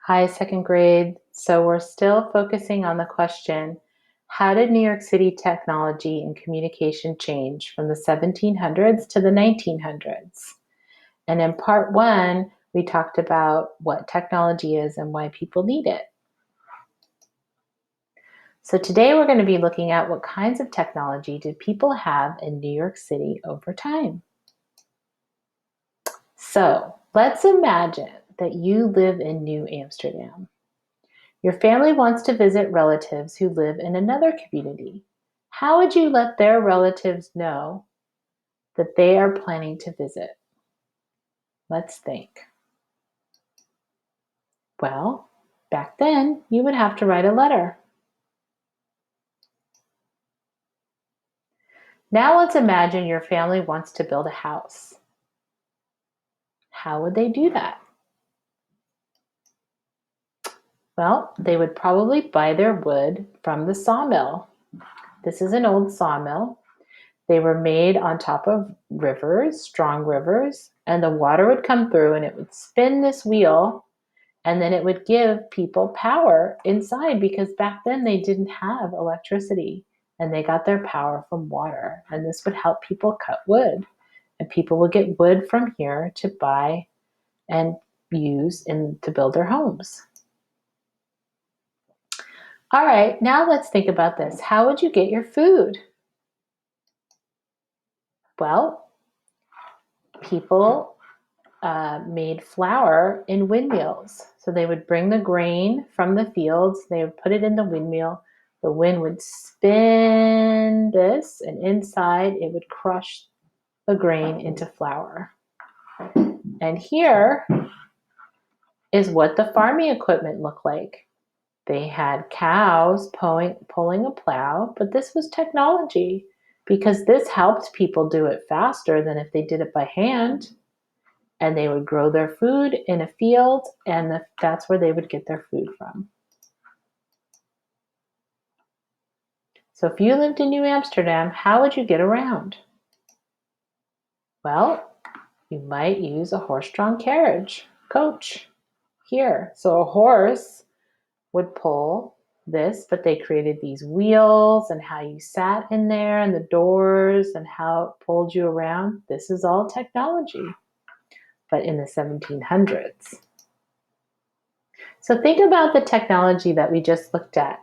Hi, second grade. So we're still focusing on the question, how did New York City technology and communication change from the 1700s to the 1900s? And in part one, we talked about what technology is and why people need it. So today we're going to be looking at what kinds of technology did people have in New York City over time. So let's imagine that you live in New Amsterdam. Your family wants to visit relatives who live in another community. How would you let their relatives know that they are planning to visit? Let's think. Well, back then, you would have to write a letter. Now let's imagine your family wants to build a house. How would they do that? Well, they would probably buy their wood from the sawmill. This is an old sawmill. They were made on top of rivers, strong rivers, and the water would come through and it would spin this wheel, and then it would give people power inside because back then they didn't have electricity and they got their power from water. And this would help people cut wood, and people would get wood from here to buy and use to build their homes. All right, now let's think about this. How would you get your food? Well, people made flour in windmills. So they would bring the grain from the fields, they would put it in the windmill. The wind would spin this, and inside it would crush the grain into flour. And here is what the farming equipment looked like. They had cows pulling a plow, but this was technology because this helped people do it faster than if they did it by hand. And they would grow their food in a field, and that's where they would get their food from. So if you lived in New Amsterdam, how would you get around? Well, you might use a horse-drawn carriage coach here. So a horse would pull this, but they created these wheels and how you sat in there and the doors and how it pulled you around. This is all technology, but in the 1700s. So think about the technology that we just looked at.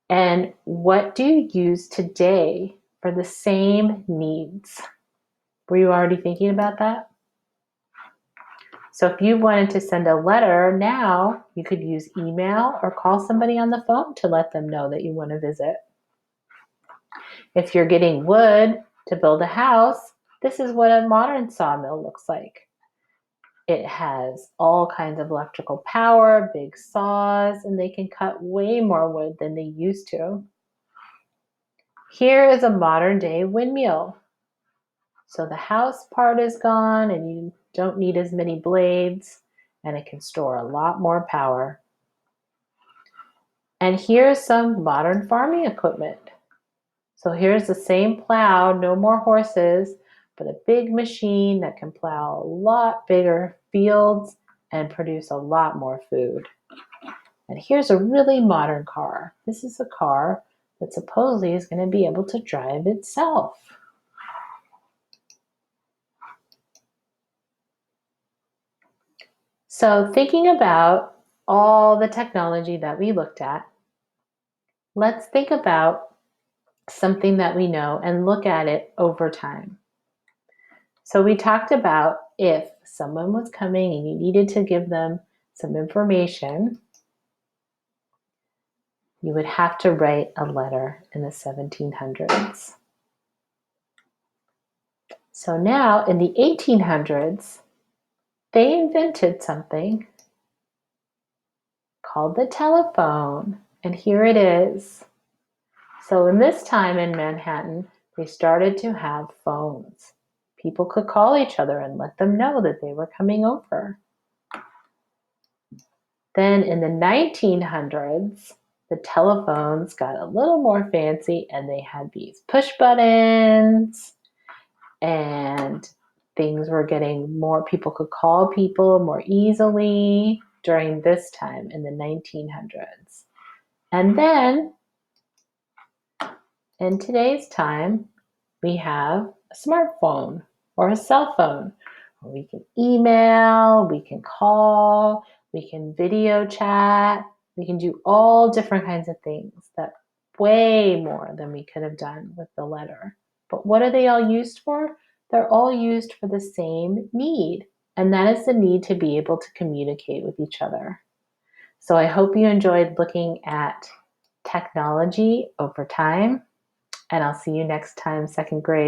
And what do you use today for the same needs? Were you already thinking about that? So if you wanted to send a letter now, you could use email or call somebody on the phone to let them know that you want to visit. If you're getting wood to build a house, this is what a modern sawmill looks like. It has all kinds of electrical power, big saws, and they can cut way more wood than they used to. Here is a modern day windmill. So the house part is gone and you don't need as many blades, and it can store a lot more power. And here's some modern farming equipment. So here's the same plow, no more horses, but a big machine that can plow a lot bigger fields and produce a lot more food. And here's a really modern car. This is a car that supposedly is going to be able to drive itself. So thinking about all the technology that we looked at, let's think about something that we know and look at it over time. So we talked about if someone was coming and you needed to give them some information, you would have to write a letter in the 1700s. So now in the 1800s, they invented something called the telephone, and here it is. So in this time in Manhattan, they started to have phones. People could call each other and let them know that they were coming over. Then in the 1900s, the telephones got a little more fancy and they had these push buttons, and things were getting more, people could call people more easily. during this time in the 1900s. And then in today's time, we have a smartphone or a cell phone. We can email, we can call, we can video chat, we can do all different kinds of things that way more than we could have done with the letter. But what are they all used for? They're all used for the same need, and that is the need to be able to communicate with each other. So I hope you enjoyed looking at technology over time, and I'll see you next time, second grade.